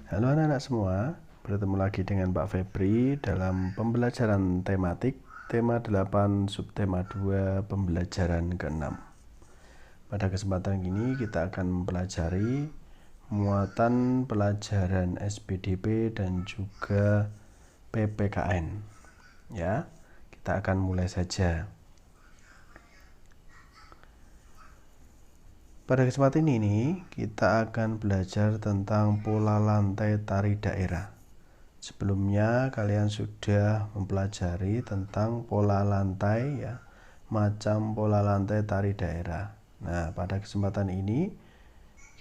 Halo anak-anak semua, bertemu lagi dengan Pak Febri dalam pembelajaran tematik tema 8 subtema 2 pembelajaran ke-6. Pada kesempatan ini kita akan mempelajari muatan pelajaran SPDP dan juga PPKN. Ya, kita akan mulai saja. Pada kesempatan ini kita akan belajar tentang pola lantai tari daerah. Sebelumnya kalian sudah mempelajari tentang pola lantai ya, macam pola lantai tari daerah. Nah, pada kesempatan ini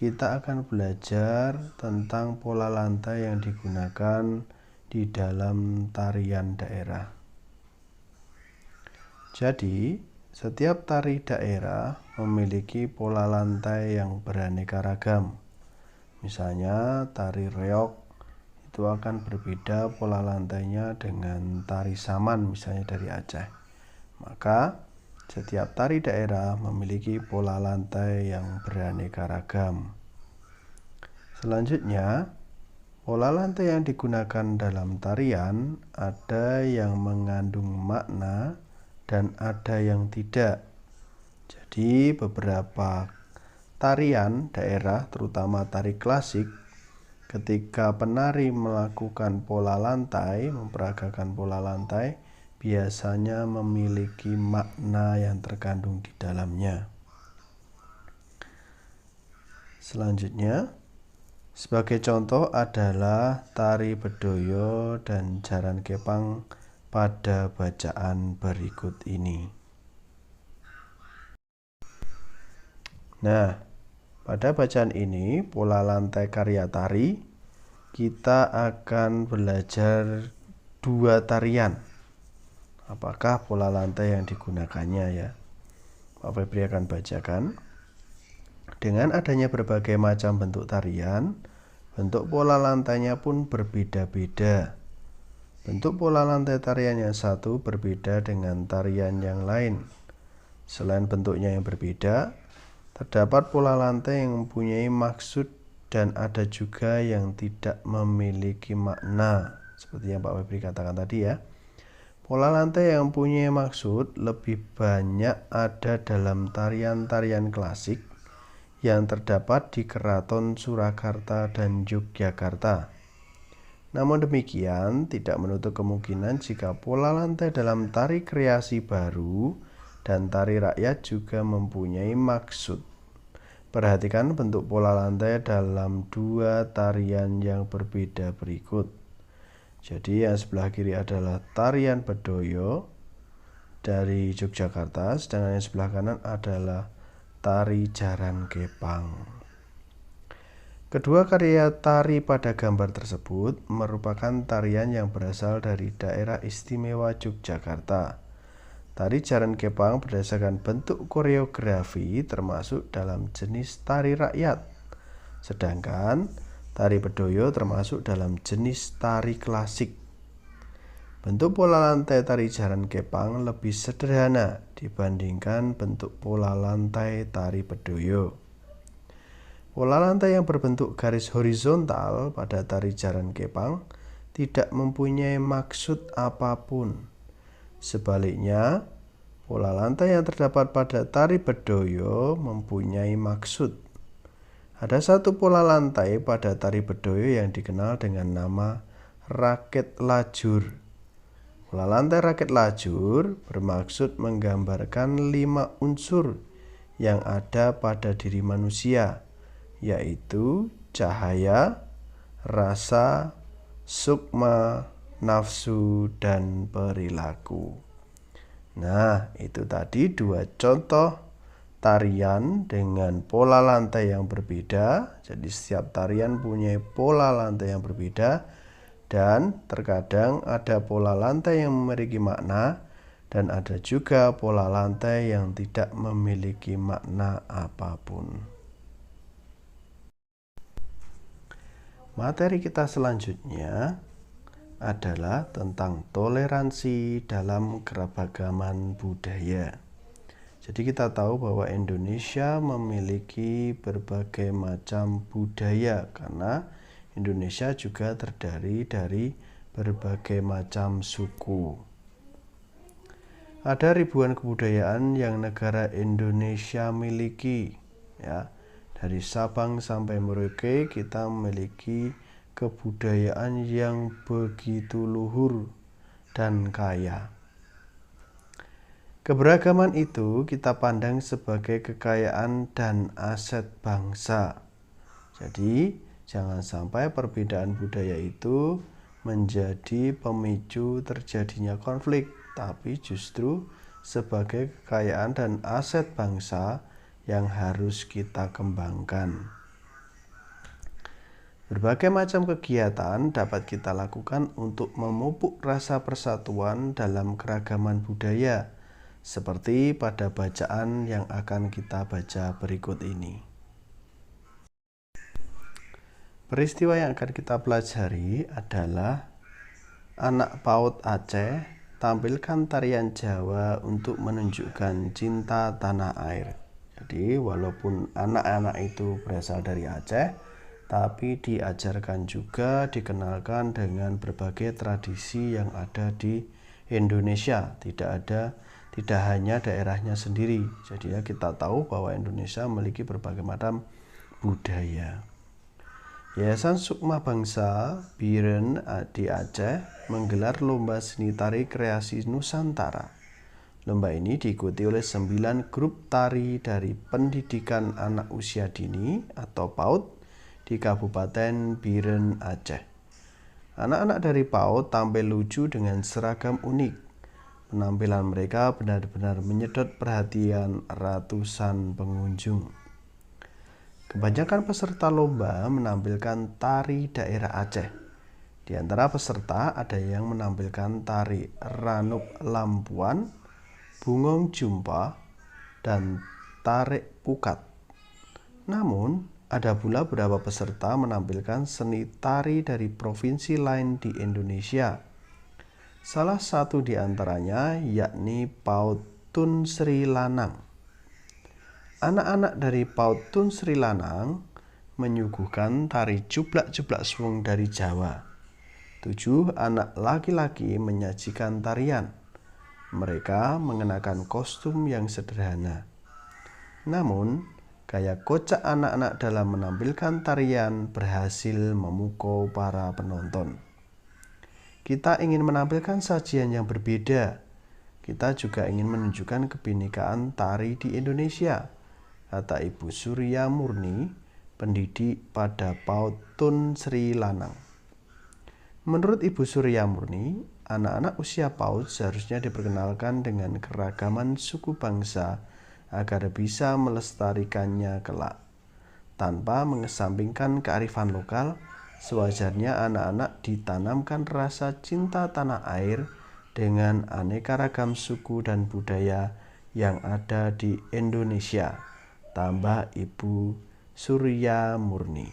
kita akan belajar tentang pola lantai yang digunakan di dalam tarian daerah. Jadi, setiap tari daerah memiliki pola lantai yang beraneka ragam. Misalnya, tari reog itu akan berbeda pola lantainya dengan tari saman misalnya dari Aceh. Maka setiap tari daerah memiliki pola lantai yang beraneka ragam. Selanjutnya, pola lantai yang digunakan dalam tarian ada yang mengandung makna dan ada yang tidak. Jadi beberapa tarian daerah, terutama tari klasik, ketika penari melakukan pola lantai, memperagakan pola lantai, biasanya memiliki makna yang terkandung di dalamnya. Selanjutnya, sebagai contoh adalah tari bedoyo dan jaran kepang pada bacaan berikut ini. Nah, pada bacaan ini, pola lantai karya tari, kita akan belajar dua tarian. Apakah pola lantai yang digunakannya ya? Pak Febri akan bacakan. Dengan adanya berbagai macam bentuk tarian, bentuk pola lantainya pun berbeda-beda. Bentuk pola lantai tarian yang satu berbeda dengan tarian yang lain. Selain bentuknya yang berbeda, terdapat pola lantai yang mempunyai maksud dan ada juga yang tidak memiliki makna. Seperti yang Pak Febri katakan tadi ya. Pola lantai yang mempunyai maksud lebih banyak ada dalam tarian-tarian klasik yang terdapat di Keraton Surakarta dan Yogyakarta. Namun demikian, tidak menutup kemungkinan jika pola lantai dalam tari kreasi baru dan tari rakyat juga mempunyai maksud. Perhatikan bentuk pola lantai dalam dua tarian yang berbeda berikut. Jadi yang sebelah kiri adalah tarian bedoyo dari Yogyakarta, sedangkan yang sebelah kanan adalah tari jaran kepang. Kedua karya tari pada gambar tersebut merupakan tarian yang berasal dari daerah istimewa Yogyakarta. Tari jaran kepang berdasarkan bentuk koreografi termasuk dalam jenis tari rakyat, sedangkan tari bedoyo termasuk dalam jenis tari klasik. Bentuk pola lantai tari jaran kepang lebih sederhana dibandingkan bentuk pola lantai tari bedoyo. Pola lantai yang berbentuk garis horizontal pada tari jaran kepang tidak mempunyai maksud apapun. Sebaliknya, pola lantai yang terdapat pada tari bedoyo mempunyai maksud. Ada satu pola lantai pada tari bedoyo yang dikenal dengan nama raket lajur. Pola lantai raket lajur bermaksud menggambarkan 5 unsur yang ada pada diri manusia, yaitu cahaya, rasa, sukma, nafsu, dan perilaku. Nah, itu tadi dua contoh tarian dengan pola lantai yang berbeda. Jadi setiap tarian punya pola lantai yang berbeda. Dan terkadang ada pola lantai yang memiliki makna dan ada juga pola lantai yang tidak memiliki makna apapun. Materi kita selanjutnya adalah tentang toleransi dalam keragaman budaya. Jadi kita tahu bahwa Indonesia memiliki berbagai macam budaya karena Indonesia juga terdiri dari berbagai macam suku. Ada ribuan kebudayaan yang negara Indonesia miliki, ya. Dari Sabang sampai Merauke kita memiliki kebudayaan yang begitu luhur dan kaya. Keberagaman itu kita pandang sebagai kekayaan dan aset bangsa. Jadi, jangan sampai perbedaan budaya itu menjadi pemicu terjadinya konflik, tapi justru sebagai kekayaan dan aset bangsa yang harus kita kembangkan. Berbagai macam kegiatan dapat kita lakukan untuk memupuk rasa persatuan dalam keragaman budaya, seperti pada bacaan yang akan kita baca berikut ini. Peristiwa yang akan kita pelajari adalah anak PAUD Aceh tampilkan tarian Jawa untuk menunjukkan cinta tanah air. Jadi walaupun anak-anak itu berasal dari Aceh, tapi diajarkan juga, dikenalkan dengan berbagai tradisi yang ada di Indonesia. Tidak hanya daerahnya sendiri. Jadi ya kita tahu bahwa Indonesia memiliki berbagai macam budaya. Yayasan Sukma Bangsa Biren di Aceh menggelar lomba seni tari kreasi Nusantara. Lomba ini diikuti oleh 9 grup tari dari pendidikan anak usia dini atau PAUD di Kabupaten Biren, Aceh. Anak-anak dari PAUD tampil lucu dengan seragam unik. Penampilan mereka benar-benar menyedot perhatian ratusan pengunjung. Kebanyakan peserta lomba menampilkan tari daerah Aceh. Di antara peserta ada yang menampilkan tari Ranuk Lampuan, Bungong Jumpa, dan Tarik Pukat. Namun, ada pula beberapa peserta menampilkan seni tari dari provinsi lain di Indonesia. Salah satu di antaranya yakni PAUD Tun Sri Lanang. Anak-anak dari PAUD Tun Sri Lanang menyuguhkan tari jublak-jublak swung dari Jawa. 7 anak laki-laki menyajikan tarian. Mereka mengenakan kostum yang sederhana. Namun, gaya kocak anak-anak dalam menampilkan tarian berhasil memukau para penonton. Kita ingin menampilkan sajian yang berbeda. Kita juga ingin menunjukkan kebinekaan tari di Indonesia, kata Ibu Surya Murni, pendidik pada PAUD Tun Sri Lanang. Menurut Ibu Surya Murni, anak-anak usia PAUD seharusnya diperkenalkan dengan keragaman suku bangsa agar bisa melestarikannya kelak. Tanpa mengesampingkan kearifan lokal, sewajarnya anak-anak ditanamkan rasa cinta tanah air dengan aneka ragam suku dan budaya yang ada di Indonesia, tambah Ibu Surya Murni.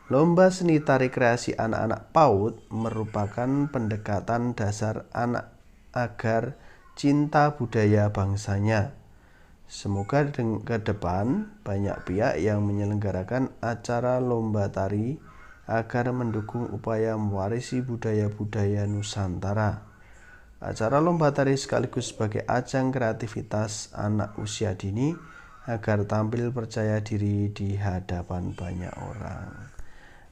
Lomba seni tari kreasi anak-anak PAUD merupakan pendekatan dasar anak agar cinta budaya bangsanya. Semoga ke depan banyak pihak yang menyelenggarakan acara lomba tari agar mendukung upaya mewarisi budaya-budaya Nusantara. Acara lomba tari sekaligus sebagai ajang kreativitas anak usia dini agar tampil percaya diri di hadapan banyak orang.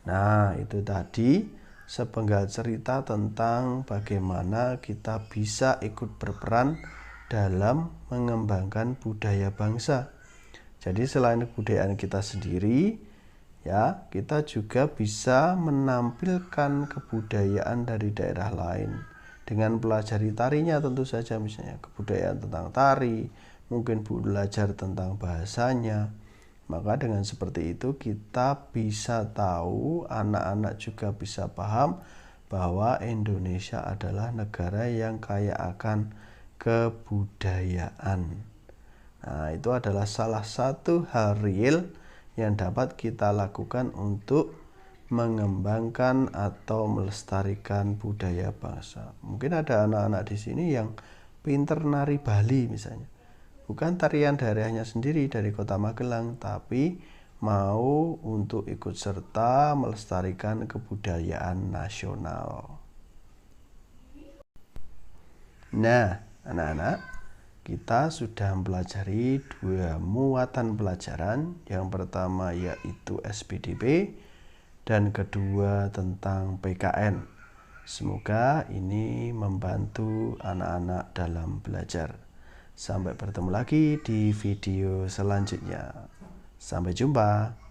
Nah, itu tadi sepenggal cerita tentang bagaimana kita bisa ikut berperan dalam mengembangkan budaya bangsa. Jadi selain kebudayaan kita sendiri, ya, kita juga bisa menampilkan kebudayaan dari daerah lain dengan pelajari tarinya tentu saja, misalnya kebudayaan tentang tari, mungkin belajar tentang bahasanya. Maka dengan seperti itu kita bisa tahu, anak-anak juga bisa paham bahwa Indonesia adalah negara yang kaya akan kebudayaan. Nah, itu adalah salah satu hal real yang dapat kita lakukan untuk mengembangkan atau melestarikan budaya bangsa. Mungkin ada anak-anak di sini yang pinter nari Bali misalnya. Bukan tarian daerahnya sendiri dari Kota Magelang, tapi mau untuk ikut serta melestarikan kebudayaan nasional. Nah, anak-anak, kita sudah mempelajari dua muatan pelajaran. Yang pertama yaitu SPDP dan kedua tentang PKN. Semoga ini membantu anak-anak dalam belajar. Sampai bertemu lagi di video selanjutnya. Sampai jumpa.